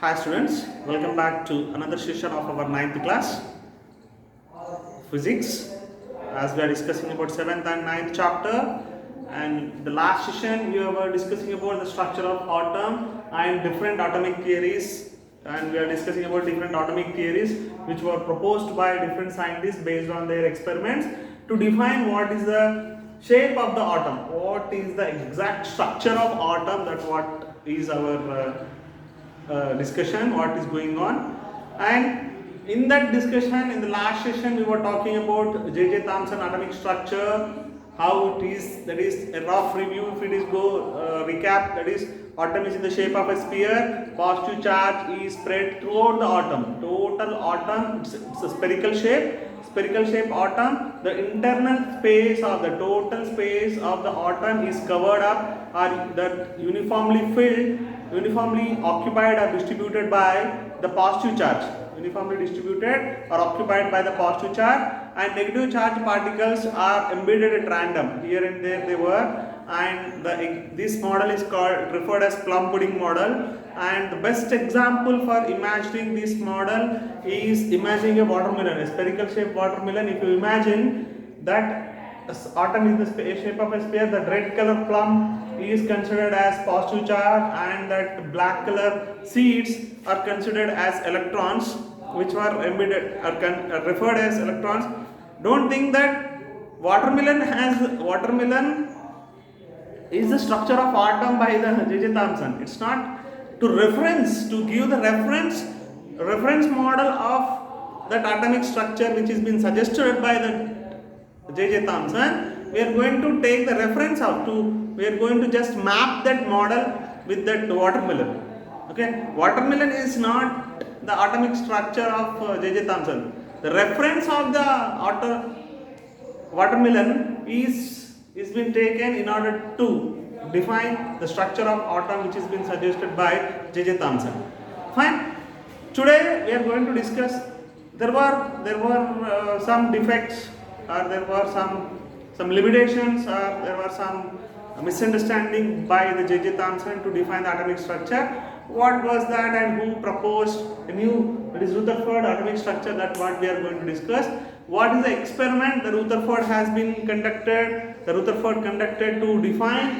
Hi students, welcome back to another session of our ninth class physics. As we are discussing about 7th and ninth chapter, and the last session we were discussing about the structure of atom and different atomic theories, and we are discussing about different atomic theories which were proposed by different scientists based on their experiments to define what is the shape of the atom, what is the exact structure of atom, that what is our discussion, what is going on. And in that discussion, in the last session, we were talking about J.J. Thomson atomic structure, how it is, that is a rough review. If it is go recap, that is atom is in the shape of a sphere, positive charge is spread throughout the atom, total atom, it's a spherical shape atom. The internal space of the total space of the atom is covered up or that uniformly filled, uniformly occupied or distributed by the positive charge, uniformly distributed or occupied by the positive charge, and negative charge particles are embedded at random here and there they were. And this model is referred as plum pudding model. And the best example for imagining this model is imagining a watermelon, a spherical shaped watermelon. If you imagine that atom is the shape of a sphere, the red color plum is considered as positive charge, and that black color seeds are considered as electrons, which were embedded are referred as electrons. Don't think that watermelon is the structure of atom by the J.J. Thomson. It's not to give the reference model of that atomic structure which has been suggested by the J.J. Thomson. We are going to take the reference we are going to just map that model with that watermelon. Okay, watermelon is not the atomic structure of J.J. Thomson. The reference of the watermelon is been taken in order to define the structure of atom which has been suggested by J.J. Thomson. Fine. Today we are going to discuss. There were some defects, or there were some limitations, or there were some misunderstanding by the J.J. Thomson to define the atomic structure. What was that, and who proposed a new, that is Rutherford atomic structure, that what we are going to discuss. What is the experiment the Rutherford conducted to define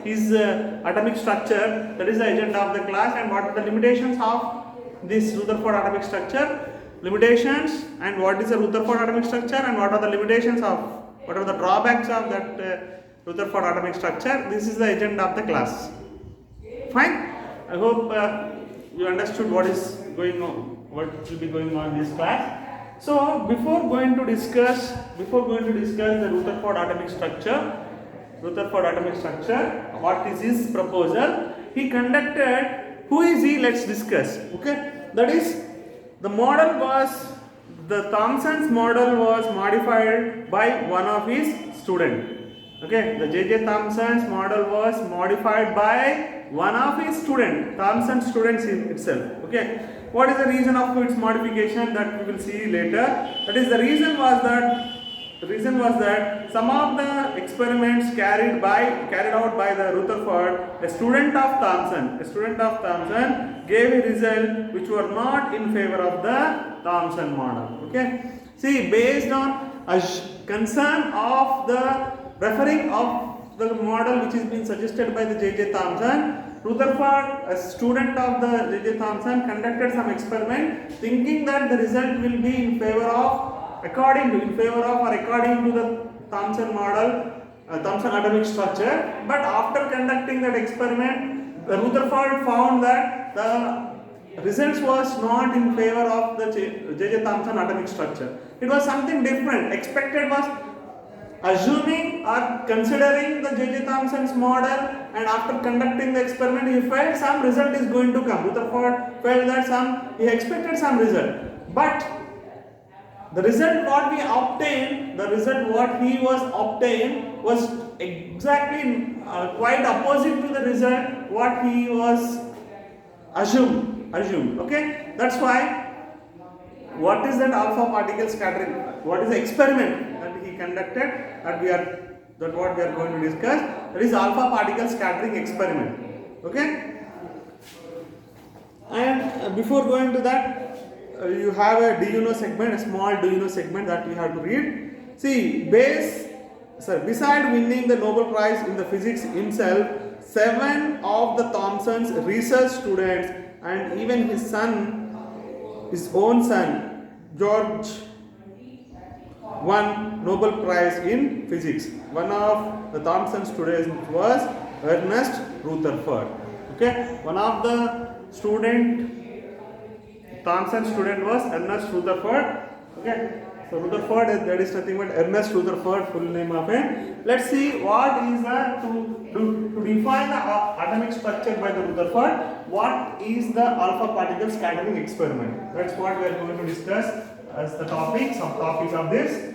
his atomic structure, that is the agenda of the class. And what are the limitations of this Rutherford atomic structure, limitations, and what is the Rutherford atomic structure, and what are the limitations of, what are the drawbacks of that Rutherford atomic structure. This is the agenda of the class. Fine. I hope you understood what is going on, what will be going on in this class. So before going to discuss the Rutherford atomic structure, what is his proposal? He conducted. Who is he? Let's discuss. Okay, that is the Thomson's model was modified by one of his students. Okay, the J.J. Thomson's model was modified by one of his students, Thomson's students itself. Okay, what is the reason of its modification, that we will see later. That is, the reason was that some of the experiments carried out by the Rutherford, a student of Thomson gave a result which were not in favor of the Thomson model. Okay, see, based on a concern of the referring of the model which is being suggested by the J.J. Thomson, Rutherford, a student of the J.J. Thomson, conducted some experiment thinking that the result will be in favor of, according to the Thomson model, Thomson atomic structure. But after conducting that experiment, the Rutherford found that the results was not in favor of the J.J. Thomson atomic structure. It was something different. Expected was assuming or considering the J.J. Thomson's model, and after conducting the experiment, he felt some result is going to come. Rutherford felt that he expected some result, but the result what he was obtained was exactly quite opposite to the result what he was assumed. Okay, that's why. What is that alpha particle scattering? What is the experiment that he conducted, that what we are going to discuss? That is alpha particle scattering experiment. Okay, and before going to that, you have a do you know segment, a small do you know segment that you have to read. See, beside winning the Nobel Prize in the physics himself, 7 of the Thomson's research students and even his own son, George, won Nobel Prize in physics. One of the Thomson students was Ernest Rutherford. Okay, one of the Thomson student was Ernest Rutherford. Okay, so Rutherford, that is nothing but Ernest Rutherford, full name of him. Let's see what is to define the atomic structure by the Rutherford. What is the alpha particle scattering experiment? That's what we are going to discuss as the topics of this.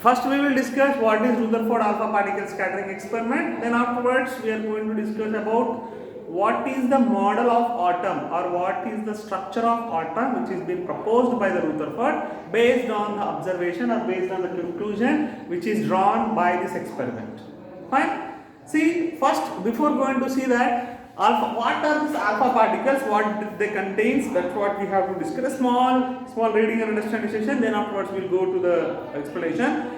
First we will discuss what is Rutherford alpha particle scattering experiment. Then afterwards we are going to discuss about what is the model of atom or what is the structure of atom which is being proposed by the Rutherford based on the observation or based on the conclusion which is drawn by this experiment. Fine. See, first before going to see that what are these alpha particles, what they contains, that's what we have to discuss. A small reading and understanding session, then afterwards we will go to the explanation.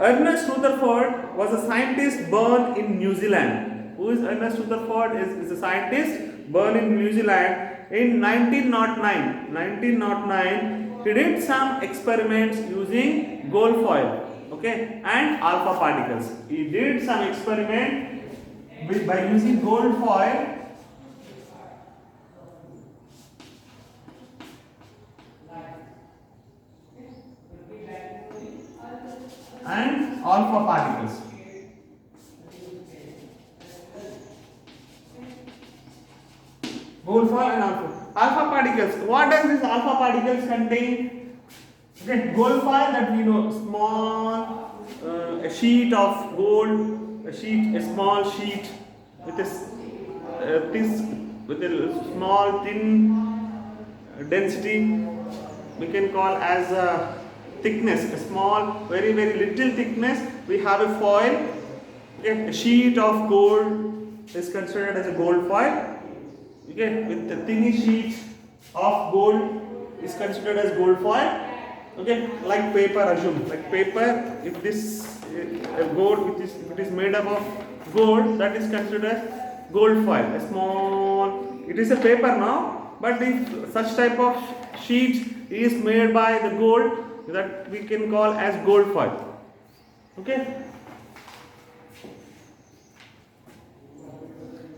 Ernest Rutherford was a scientist born in New Zealand. Who is Ernest Rutherford? Is a scientist born in New Zealand in 1909. 1909, he did some experiments using gold foil, okay, and alpha particles. He did some experiment by using gold foil and alpha particles. Gold foil and alpha particles. What does this alpha particles contain? Okay, gold foil, that we know, small a sheet of gold. A small sheet with a small thin density, we can call as a thickness, a small, very little thickness. We have a foil. Okay, a sheet of gold is considered as a gold foil. Okay, with the thin sheet of gold is considered as gold foil. Okay, like paper, assume like paper. If this gold, if it is made up of gold, that is considered as gold foil. A small, it is a paper now, but if such type of sheet is made by the gold, that we can call as gold foil. Okay.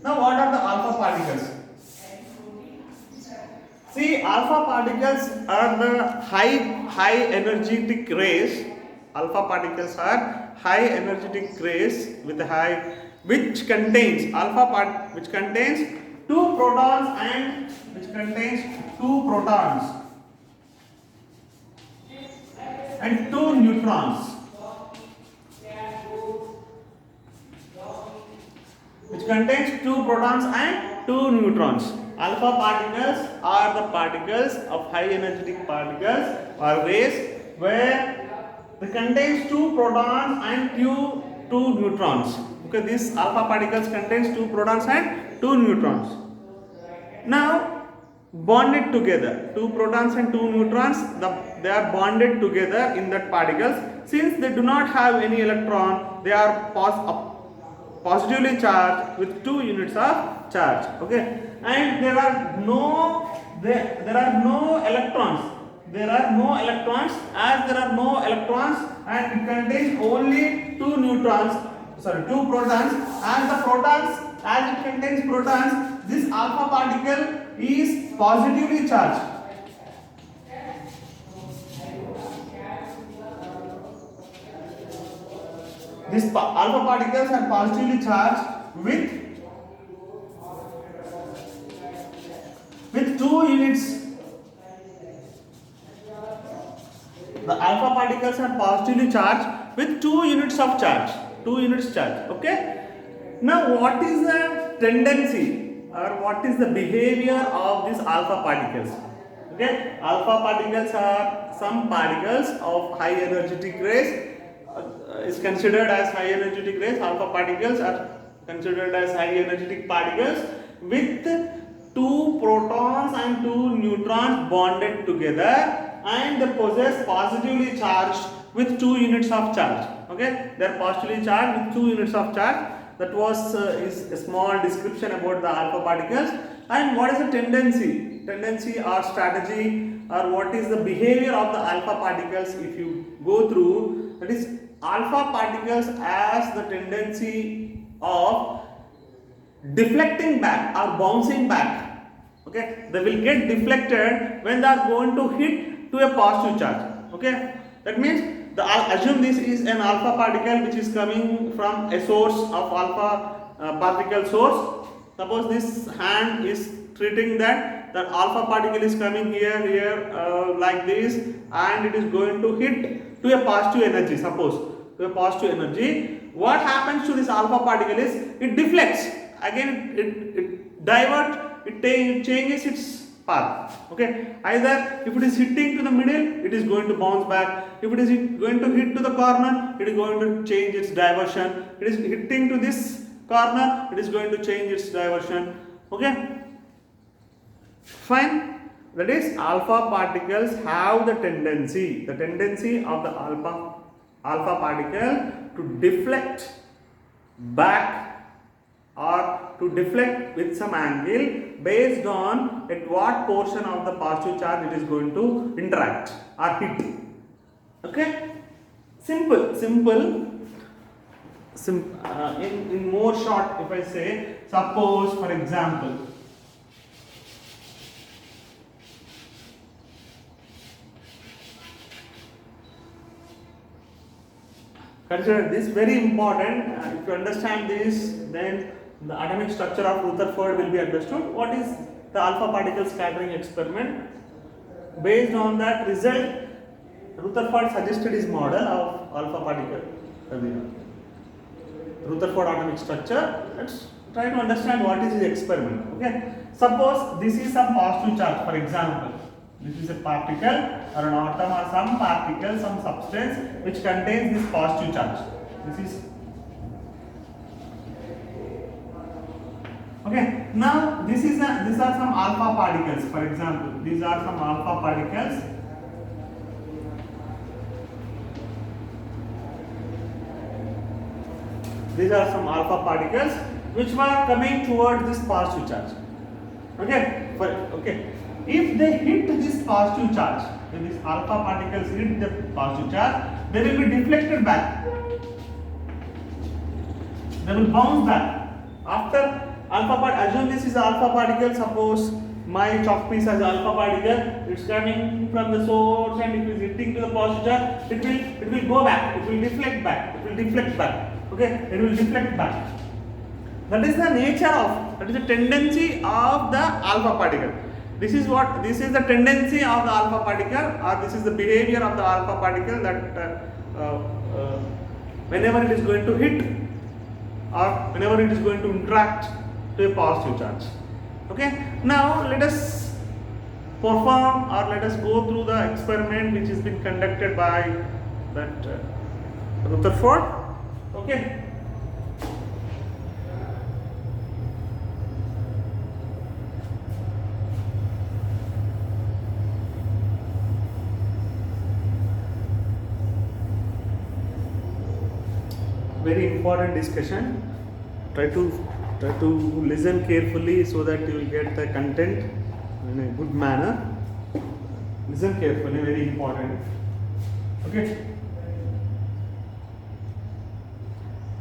Now what are the alpha particles? See, alpha particles are the high energetic rays. Alpha particles are high energetic rays with a high, which contains which contains two protons and two neutrons. Which contains two protons and two neutrons. Alpha particles are the particles of high energetic particles or rays where they contains two protons and two neutrons. Okay, these alpha particles contains two protons and two neutrons. Now bonded together, two protons and two neutrons, they are bonded together in that particles. Since they do not have any electron, they are positively charged with 2 units of charge. Okay, and there are no electrons. There are no electrons. As there are no electrons and it contains only two protons. As it contains protons, this alpha particle is positively charged. These alpha particles are positively charged with with 2 units. The alpha particles are positively charged with 2 units of charge. 2 units charge. Okay. Now, what is the tendency or what is the behavior of these alpha particles? Okay. Alpha particles are some particles of high energetic rays. Is considered as high energetic rays. Alpha particles are considered as high energetic particles with 2 protons and 2 neutrons bonded together, and they possess positively charged with 2 units of charge. Okay, they are positively charged with 2 units of charge. That was is a small description about the alpha particles. And what is the tendency or strategy, or what is the behavior of the alpha particles? If you go through, that is, alpha particles has the tendency of deflecting back or bouncing back. Okay, they will get deflected when they are going to hit to a positive charge. Okay, that means assume this is an alpha particle which is coming from a source of alpha particle source. Suppose this hand is treating that alpha particle is coming here like this, and it is going to hit to a positive energy. Suppose to a positive energy, what happens to this alpha particle is it deflects. Again, it diverts, it changes its path. Okay, either if it is hitting to the middle, it is going to bounce back. If it is going to hit to the corner, it is going to change its diversion. It is hitting to this corner, it is going to change its diversion. Okay, fine. That is, alpha particles have the tendency of the alpha particle to deflect back or to deflect with some angle based on at what portion of the positive charge it is going to interact or hit. Okay, simple. In more short, if I say, suppose for example, consider this very important. If you understand this, then the atomic structure of Rutherford will be understood. What is the alpha particle scattering experiment? Based on that result, Rutherford suggested his model of alpha particle, Rutherford atomic structure. Let's try to understand what is his experiment. Okay, suppose this is some positive charge. For example, this is a particle or an atom or some particle, some substance which contains this positive charge. This is okay. Now these are some alpha particles. For example, these are some alpha particles. These are some alpha particles which were coming towards this positive charge. Okay, if they hit this positive charge, when these alpha particles hit the positive charge, they will be deflected back. They will bounce back. After alpha particle, assume this is alpha particle. Suppose my chalk piece has alpha particle. It's coming from the source, and if it is hitting to the positive charge, it will go back. It will deflect back. Okay, it will deflect back. That is the nature of, that is the tendency of the alpha particle. This is the tendency of the alpha particle, or this is the behavior of the alpha particle, that whenever it is going to hit or whenever it is going to interact to a positive charge. Okay, now let us perform, or let us go through the experiment which has been conducted by that Rutherford. Okay. Very important discussion. Try to listen carefully so that you will get the content in a good manner. Listen carefully, very important. Okay.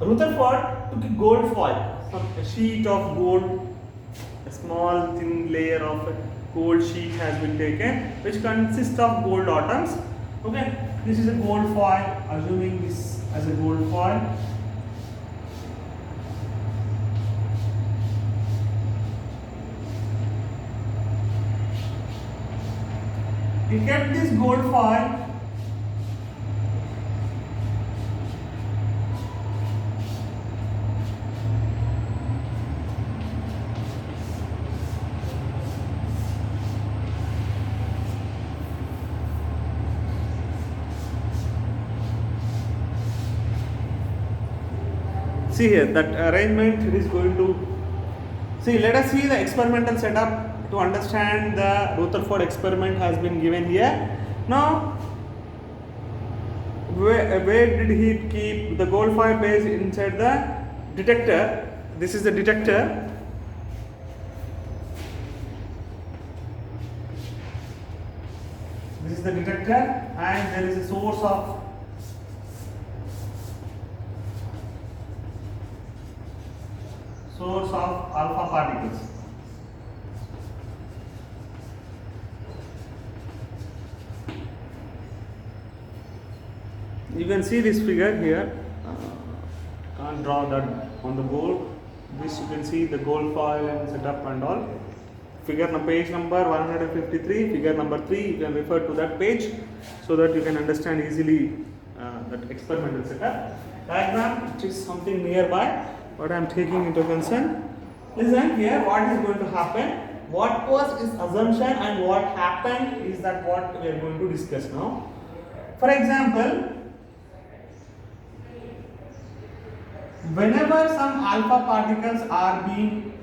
Rutherford took a gold foil, a sheet of gold, a small thin layer of a gold sheet has been taken, which consists of gold atoms. Okay, this is a gold foil, assuming this as a gold foil. he kept this gold foil. See here, that arrangement is going to see. Let us see the experimental setup to understand the Rutherford experiment has been given here. Now, where did he keep the gold foil placed inside the detector? This is the detector. This is the detector, and there is a source of alpha particles. You can see this figure here. Can't draw that on the board. This you can see the gold foil and setup and all. Figure page number 153, figure number 3. You can refer to that page so that you can understand easily that experimental setup. Diagram, which is something nearby. What I am taking into concern. Listen here, what is going to happen? What was his assumption and what happened is that what we are going to discuss now. For example, whenever some alpha particles are being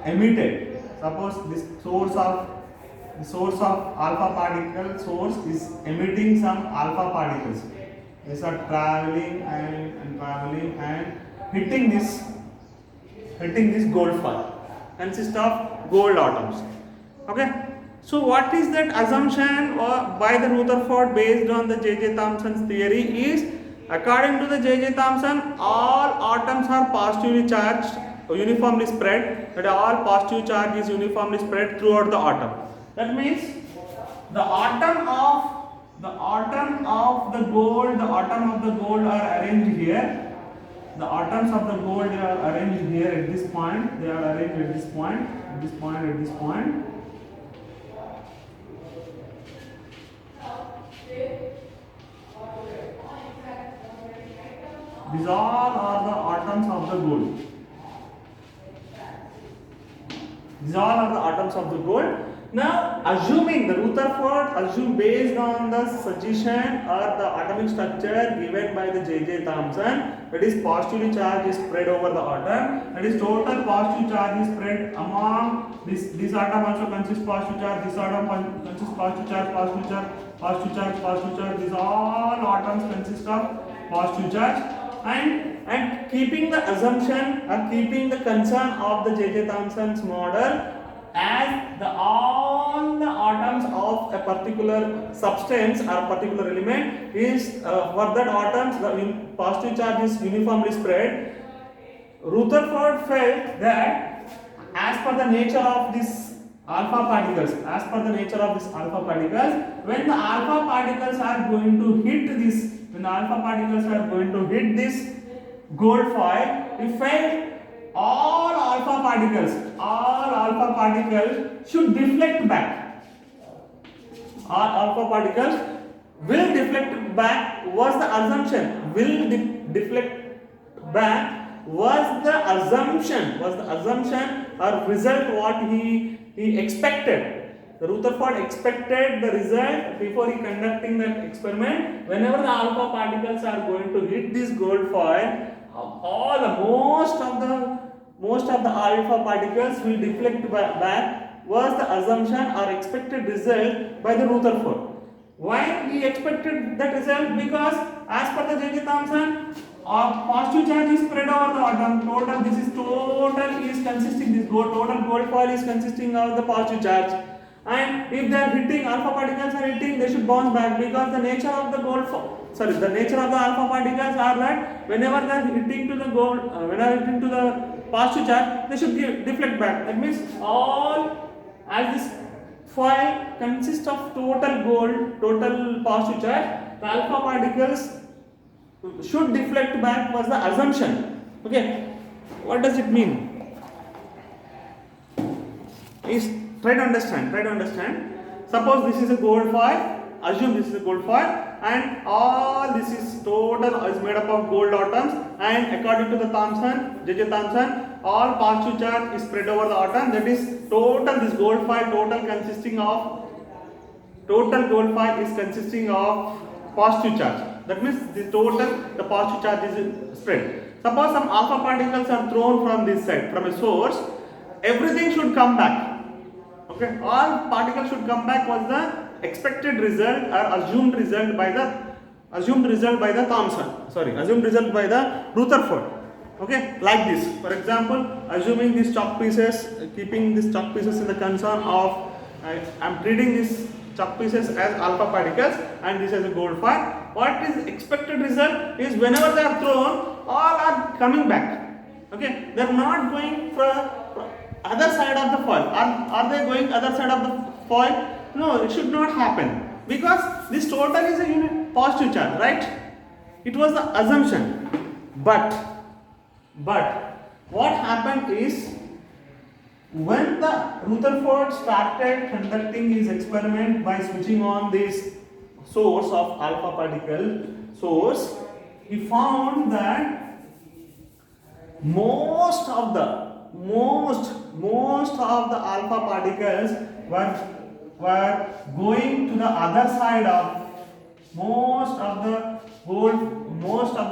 emitted, suppose this source of alpha particle source is emitting some alpha particles. These are traveling and traveling and hitting this gold foil, consists of gold atoms. Okay, so what is that assumption by the Rutherford based on the J.J. Thomson's theory is, according to the J.J. Thomson, all atoms are positively charged, uniformly spread, that all positive charge is uniformly spread throughout the atom. That means the atom of the gold are arranged here. The atoms of the gold are arranged here at this point. They are arranged at this point, at this point, at this point. These all are the atoms of the gold. These all are the atoms of the gold. Now, assuming the Rutherford assumed based on the suggestion or the atomic structure given by the J.J. Thomson, that is positively charge is spread over the atom, that is total positive charge is spread among this atom also consists positive charge, this atom consists positive charge, positive charge, positive charge, positive charge. These all atoms consist of positive charge, and keeping the assumption or keeping the concern of the J.J. Thomson's model, as all the atoms of a particular substance or particular element is for that atoms the positive charge is uniformly spread, Rutherford felt that as per the nature of this alpha particles, when the alpha particles are going to hit this gold foil, he felt all alpha particles should deflect back. All alpha particles will deflect back was the assumption. Deflect back was the assumption or result what he expected. The Rutherford expected the result before he conducting that experiment. Whenever the alpha particles are going to hit this gold foil, most of the alpha particles will deflect back was the assumption or expected result by the Rutherford. Why he expected that result? Because as per the J.J. Thomson, positive charge is spread over the atom. Total gold foil is consisting of the positive charge. And if they are hitting, alpha particles are hitting, they should bounce back, because the nature of the alpha particles are that whenever they are hitting to the positive charge, they should deflect back. That means as this foil consists of total positive charge, the alpha particles should deflect back was the assumption. Okay, what does it mean? Try to understand. Suppose this is a gold foil. Assume this is a gold foil, and all this is total is made up of gold atoms. And according to the Thomson, J.J. Thomson, all positive charge is spread over the atom. That is total. This gold foil total gold foil is consisting of positive charge. That means the positive charge is spread. Suppose some alpha particles are thrown from this side, from a source. Everything should come back. Okay, all particles should come back was the expected result or assumed result by the Thomson. Assumed result by the Rutherford. Okay, like this. For example, assuming these chalk pieces, keeping these chalk pieces in the concern of, I am treating these chalk pieces as alpha particles and this as a gold foil. What is expected result is whenever they are thrown, all are coming back. Okay, they are not going from other side of the foil. Are they going other side of the foil? No, it should not happen because this total is a unit positive charge, right? It was the assumption. But what happened is, when the Rutherford started conducting his experiment by switching on this source of alpha particle source, he found that most of the alpha particles were going to the other side of most of the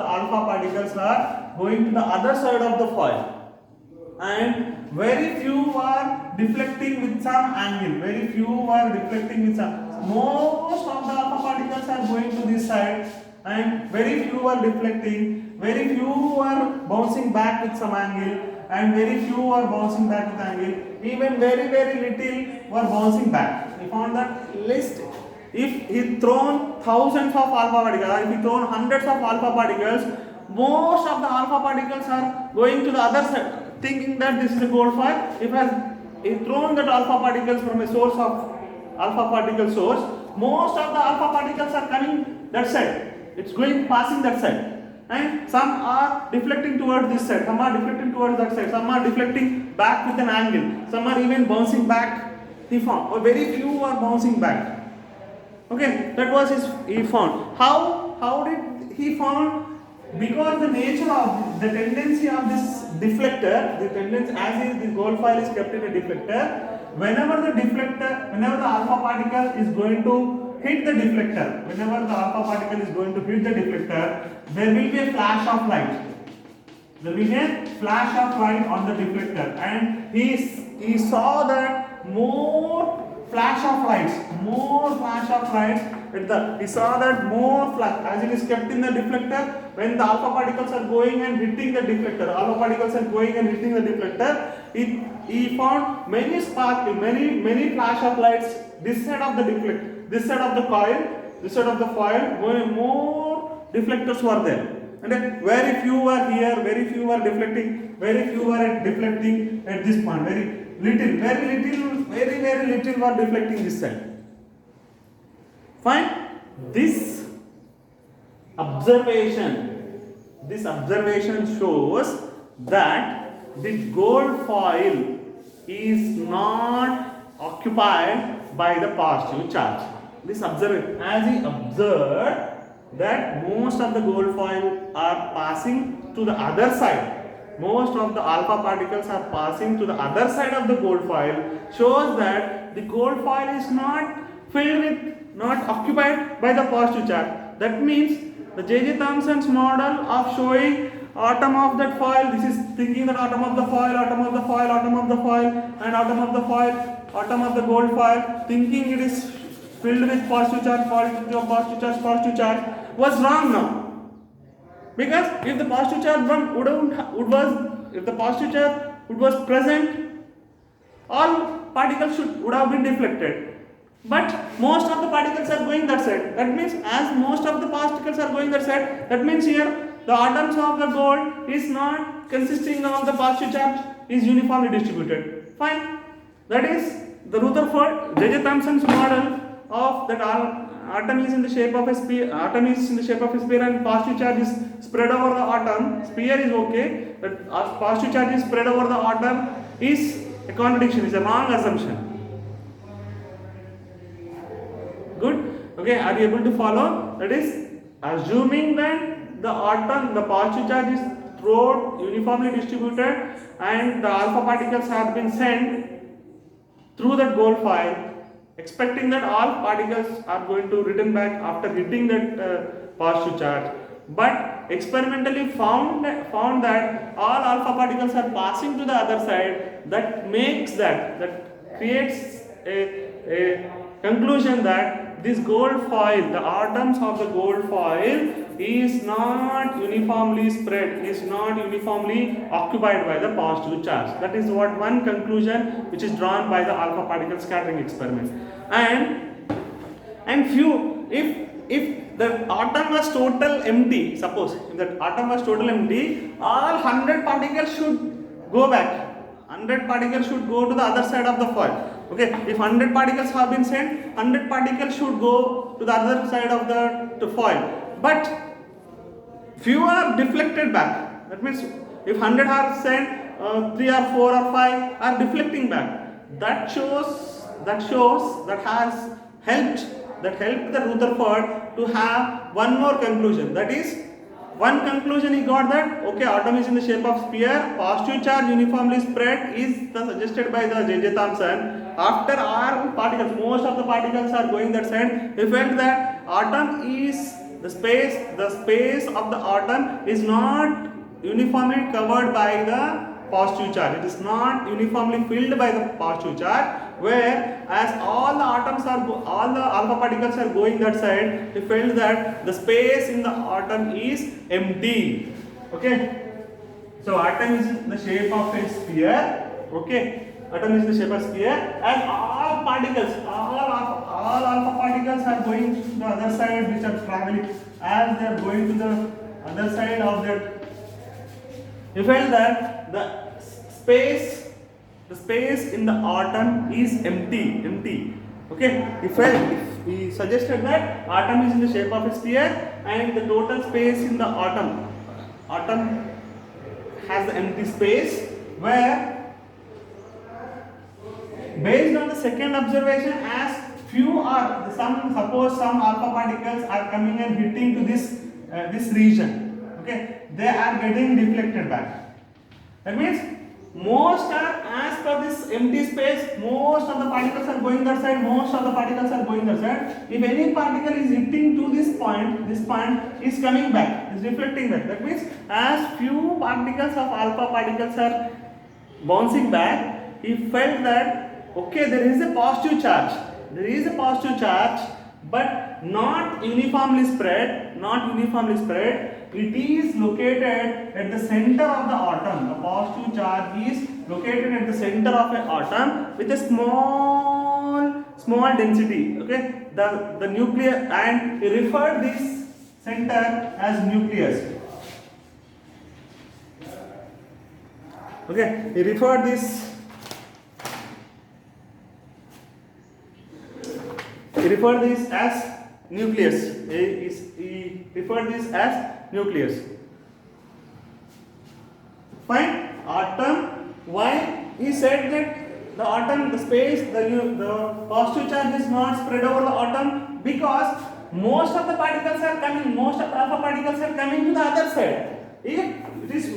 alpha particles are going to the other side of the foil, and very few are deflecting with some angle. Most of the alpha particles are going to this side, and very few are deflecting. Very few are bouncing back with some angle, and very few are bouncing back with angle. Even very little were bouncing back. He found that list. If he thrown thousands of alpha particles, if he thrown hundreds of alpha particles, most of the alpha particles are going to the other side, thinking that this is a gold foil. If he thrown that alpha particles from a source of alpha particle source, most of the alpha particles are coming that side. It's passing that side. And some are deflecting towards this side, some are deflecting towards that side, some are deflecting back with an angle, some are even bouncing back. He found, or very few are bouncing back. Okay, that was he found. How did he found? Because the nature of the tendency of this deflector, as the gold foil is kept in a deflector, whenever the alpha particle is going to hit the deflector, there will be a flash of light. On the deflector, and he saw that more flash of lights. He saw that more flash, as it is kept in the deflector, when the alpha particles are going and hitting the deflector, he found many flash of lights this side of the foil, more deflectors were there. And very few were here, very few were deflecting, deflecting at this point. Very little were deflecting this side. Fine. This observation shows that the gold foil is not occupied by the positive charge. This observation, as he observed that most of the gold foil are passing to the other side, most of the alpha particles are passing to the other side of the gold foil, shows that the gold foil is not occupied by the positive charge. That means the J.J. Thomson's model of showing atom of that foil, this is thinking that atom of the foil, and atom of the gold foil, thinking it is filled with positive charge, was wrong now. Because if the positive charge was present, all particles would have been deflected. But most of the particles are going that side. That means, as most of the particles are going that side, that means here the atoms of the gold is not consisting of the positive charge, is uniformly distributed. Fine. That is the Rutherford, J.J. Thomson's model of that atom is in the shape of a sphere. And positive charge is spread over the atom. Sphere is okay, but positive charge is spread over the atom is a contradiction, is a wrong assumption. Okay, are you able to follow? That is, assuming that the atom, the positive charge is throughout uniformly distributed and the alpha particles have been sent through that gold foil, expecting that all particles are going to return back after hitting that positive charge. But experimentally found that all alpha particles are passing to the other side. That creates a conclusion that this gold foil, the atoms of the gold foil, is not uniformly spread, is not uniformly occupied by the positive charge. That is what one conclusion which is drawn by the alpha particle scattering experiment. And few, if the atom was total empty, suppose if that atom was total empty, all 100 particles should go back. 100 particles should go to the other side of the foil. Okay, if 100 particles have been sent, 100 particles should go to the other side of the foil. But few are deflected back. That means if 100 are sent, 3 or 4 or 5 are deflecting back. That has helped the Rutherford to have one more conclusion. That is, one conclusion he got that okay, atom is in the shape of sphere, positive charge uniformly spread is suggested by the J.J. Thomson. After all particles, most of the particles are going that side, he felt that atom is the space of the atom is not uniformly covered by the positive charge. It is not uniformly filled by the positive charge, where as all the alpha particles are going that side, he felt that the space in the atom is empty. Okay, so atom is in the shape of a sphere. Okay, atom is in the shape of sphere, and all alpha particles are going to the other side, which are traveling as they are going to the other side of that. He felt that the space in the atom is empty. Okay, he suggested that atom is in the shape of a sphere and the total space in the atom has the empty space, where based on the second observation, as suppose some alpha particles are coming and hitting to this region. Okay, they are getting deflected back. That means most are, as per this empty space, most of the particles are going that side, most of the particles are going that side. If any particle is hitting to this point is coming back, is reflecting back. That means as few particles of alpha particles are bouncing back, he felt that okay, there is a positive charge, but not uniformly spread. It is located at the center of the atom. The positive charge is located at the center of an atom with a small density. Okay, the nucleus, and he referred this center as nucleus. Okay, he referred this as nucleus. He referred this as nucleus. Fine. Atom. Why? He said that the atom, the space, the positive charge is not spread over the atom because most of the particles are coming, most of the alpha particles are coming to the other side. If it is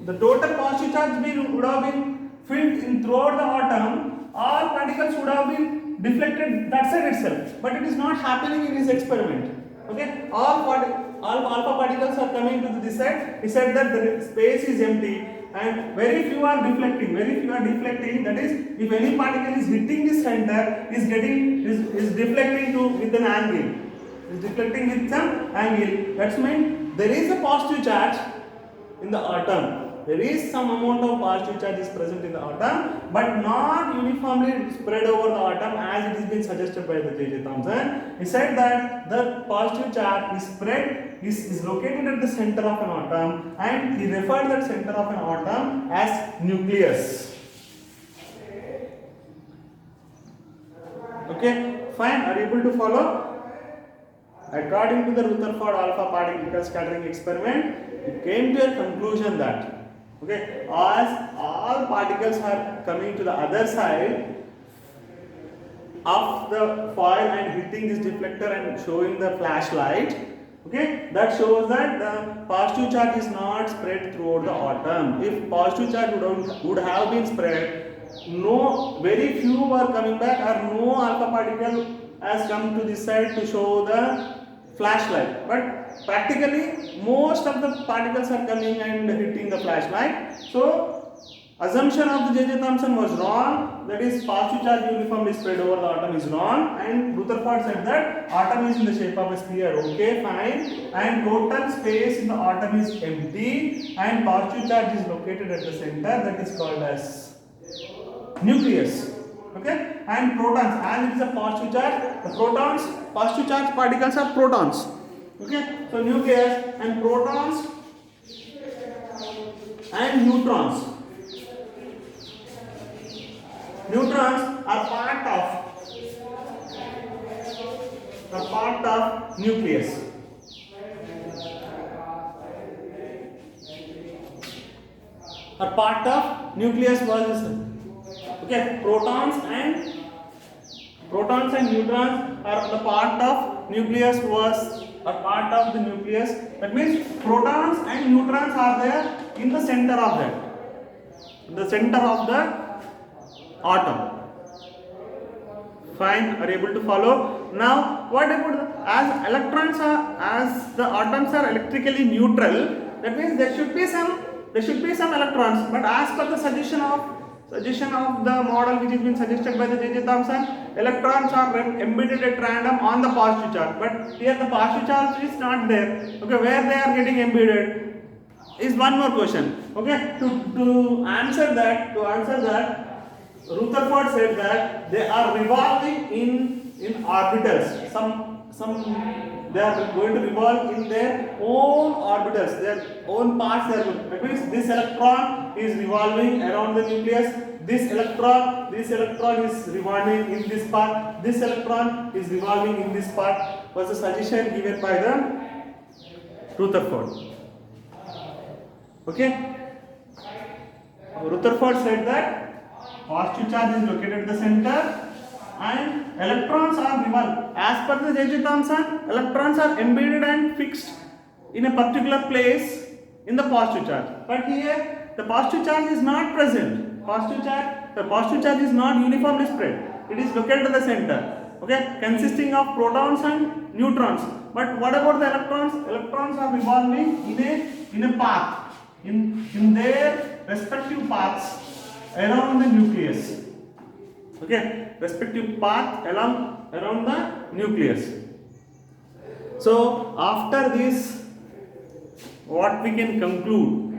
the total positive charge would have been filled in throughout the atom, all particles would have been deflected that side itself. But it is not happening in his experiment. Okay, all alpha particles are coming to this side. He said that the space is empty and very few are deflecting. That is, if any particle is hitting this center, is deflecting with an angle. Is deflecting with some angle. That's mean there is a positive charge in the atom. There is some amount of positive charge is present in the atom, but not uniformly spread over the atom as it is been suggested by the J.J. Thomson. He said that the positive charge is located at the center of an atom, and he referred that center of an atom as nucleus. Okay, fine. Are you able to follow? According to the Rutherford alpha particle scattering experiment, it came to a conclusion that okay, as all particles are coming to the other side, of the foil and hitting this deflector and showing the flashlight, okay, that shows that the positive charge is not spread throughout the atom. If positive charge would have been spread, no, very few were coming back, or no alpha particle has come to this side to show the flashlight. But practically most of the particles are coming and hitting the flashlight. So assumption of the J.J. Thomson was wrong, that is positive charge uniformly spread over the atom is wrong, and Rutherford said that atom is in the shape of a sphere. Okay, fine, and total space in the atom is empty and positive charge is located at the center, that is called as nucleus. Okay, and protons, as it is a positive charge, the protons, positive charge particles are protons. Okay, so nucleus and protons and neutrons. Neutrons are part of nucleus. Are part of nucleus was, okay, protons and neutrons are the part of nucleus was a part of the nucleus. That means protons and neutrons are there in the center of that. In the center of the atom. Fine, are you able to follow? Now, what about as electrons are, as the atoms are electrically neutral, that means there should be some electrons. But as per the suggestion of the model which has been suggested by the J.J. Thomson, electrons are embedded at random on the positive charge. But here the positive charge is not there. Okay, where they are getting embedded is one more question. Okay, to answer that. Rutherford said that they are revolving in orbitals. They are going to revolve in their own orbitals, their own paths. That means this electron is revolving around the nucleus. This electron is revolving in this path. This electron is revolving in this path. Was the suggestion given by the Rutherford. Okay. Rutherford said that positive charge is located at the center and electrons are revolving. As per the J.J. Thomson, electrons are embedded and fixed in a particular place in the positive charge. But here the positive charge is not present. The positive charge is not uniformly spread. It is located at the center. Okay, consisting of protons and neutrons. But what about the electrons? Electrons are revolving in a path, in their respective paths around the nucleus. Okay, respective path around the nucleus. So after this, what we can conclude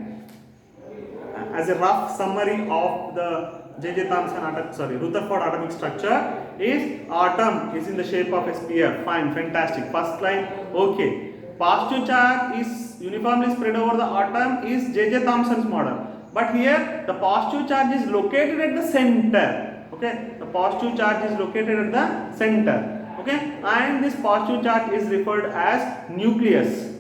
as a rough summary of the Rutherford atomic structure is atom is in the shape of a sphere. Fine, fantastic. First line, okay. Positive charge is uniformly spread over the atom is J.J. Thomson's model. But here the positive charge is located at the center. Okay, the positive charge is located at the center. Okay, and this positive charge is referred as nucleus.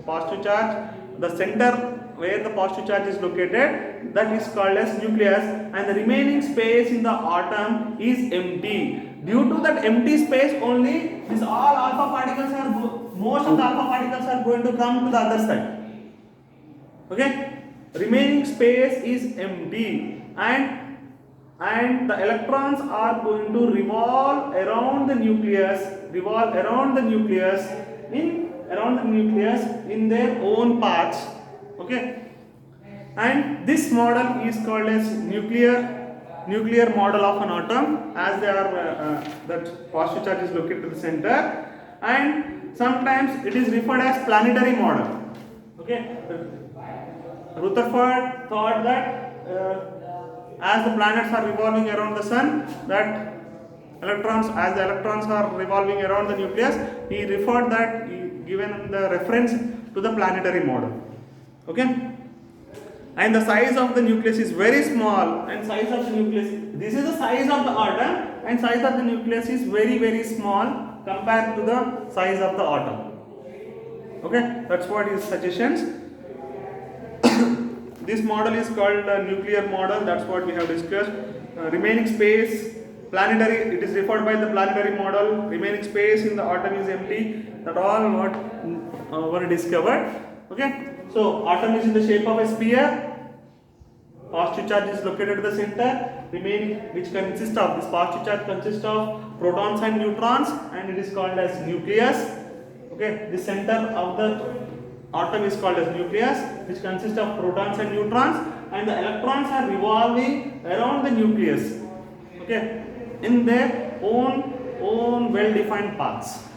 Positive charge, the center where the positive charge is located, that is called as nucleus, and the remaining space in the atom is empty. Due to that empty space only, most of the alpha particles are going to come to the other side. Okay. Remaining space is empty and the electrons are going to revolve around the nucleus in their own paths. Okay, and this model is called as nuclear model of an atom, as they are that positive charge is located at the center, and sometimes it is referred as planetary model. Okay. Rutherford thought that as the planets are revolving around the sun, that as the electrons are revolving around the nucleus, he referred that, given the reference to the planetary model. Okay, and the size of the nucleus is very small, and this is the size of the atom, and size of the nucleus is very, very small compared to the size of the atom. Okay, that's what his suggestions. This model is called a nuclear model. That's what we have discussed. Remaining space planetary, it is referred by the planetary model. Remaining space in the atom is empty. That all what were discovered. Okay, so atom is in the shape of a sphere. Positive charge is located at the center. Remaining, which consists of, this positive charge consists of protons and neutrons, and it is called as nucleus. Okay, the center of the atom is called as nucleus, which consists of protons and neutrons, and the electrons are revolving around the nucleus. Okay, in their own well-defined paths.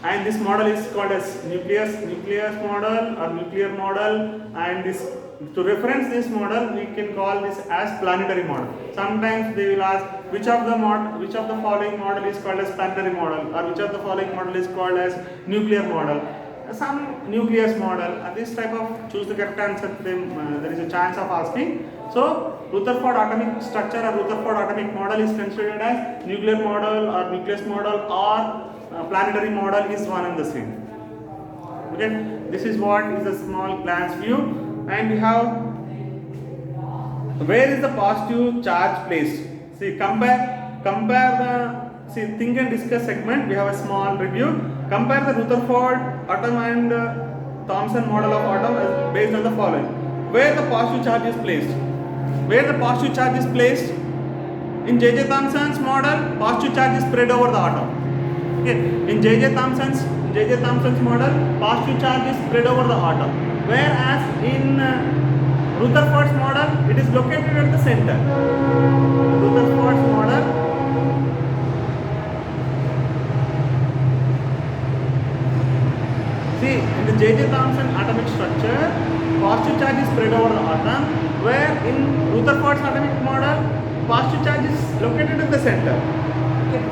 And this model is called as nucleus model or nuclear model, and this, to reference this model we can call this as planetary model. Sometimes they will ask which of the following model is called as planetary model, or which of the following model is called as nuclear model. Some nucleus model, this type of choose the correct answer, there is a chance of asking. So Rutherford atomic structure or Rutherford atomic model is considered as nuclear model or nucleus model, or planetary model is one and the same. Okay, this is what is a small glance view, and we have where is the positive charge placed. See, compare the, see, think and discuss segment. We have a small review. Compare the Rutherford atom and Thomson model of atom based on the following: where the positive charge is placed. Where the positive charge is placed in J.J. Thomson's model, positive charge is spread over the atom. Okay, in J.J. Thomson's model, positive charge is spread over the atom, whereas in Rutherford's model, it is located at the center. Rutherford's model, see, in the J.J. Thomson atomic structure, positive charge is spread over the atom, where in Rutherford's atomic model, positive charge is located at the center. Okay.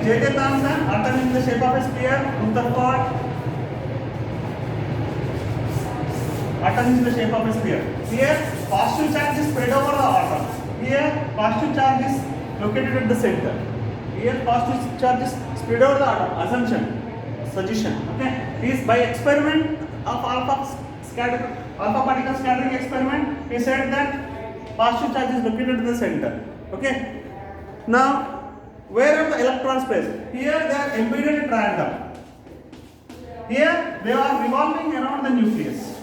J.J. Thomson, atom in the shape of a sphere. Rutherford, atom is in the shape of a sphere. Here, positive charge is spread over the atom. Here, positive charge is located at the center. Here, positive charge is spread over the atom. Suggestion. Okay, is by experiment of alpha particle scattering experiment. He said that positive charge is located at the center. Okay. Now, where are the electrons placed? Here they are embedded at random. Here they are revolving around the nucleus.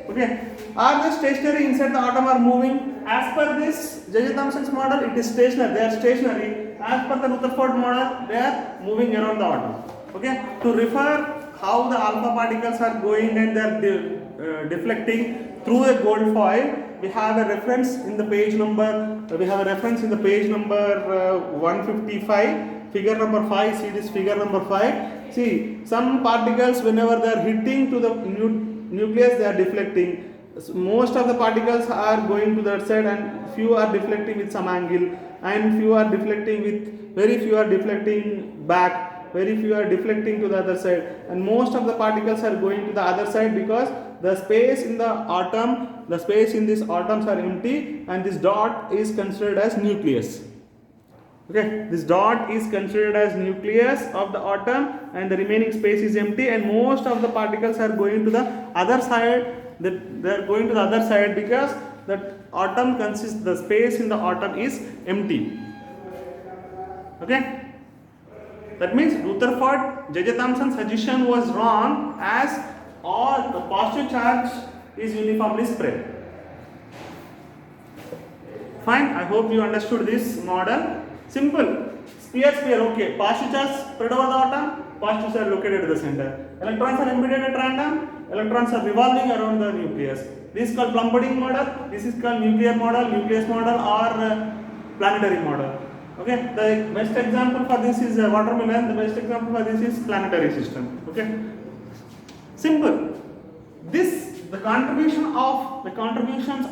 Okay. Are they stationary inside the atom or moving? As per this J.J. Thomson's model, it is stationary. They are stationary. As per the Rutherford model, they are moving around the atom. Okay. To refer how the alpha particles are going and they are deflecting through a gold foil, we have a reference in the page number. We have a reference in the page number 155, figure number 5. See this figure number 5. See, some particles, whenever they are hitting to the nucleus, they are deflecting. Most of the particles are going to that side, and few are deflecting with some angle, and few are deflecting with, very few are deflecting back, very few are deflecting to the other side, and most of the particles are going to the other side because the space in the atom, the space in these atoms are empty, and this dot is considered as nucleus. Okay, this dot is considered as nucleus of the atom, and the remaining space is empty, and most of the particles are going to the other side. They are going to the other side because the atom consists, the space in the atom is empty. Okay, that means Rutherford, J.J. Thomson's suggestion was wrong, as all the positive charge is uniformly spread. Fine, I hope you understood this model. Simple. Sphere, okay. Positive charge spread over the atom, positives are located at the center. Electrons are embedded at random, electrons are revolving around the nucleus. This is called Plumb-Bolding model, this is called nuclear model, nucleus model, or planetary model. Okay, the best example for this is watermelon, the best example for this is planetary system. Okay, simple. This, the contributions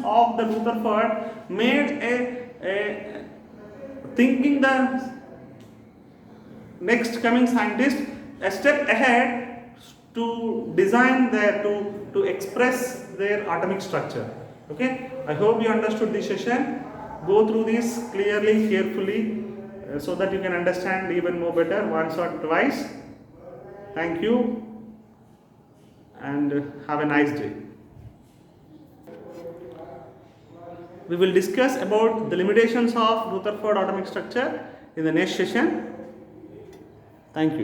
of the Rutherford made a thinking the next coming scientist a step ahead to design their, to express their atomic structure. Okay, I hope you understood this session. Go through this clearly, carefully, so that you can understand even more better once or twice. Thank you and have a nice day. We will discuss about the limitations of Rutherford atomic structure in the next session. Thank you.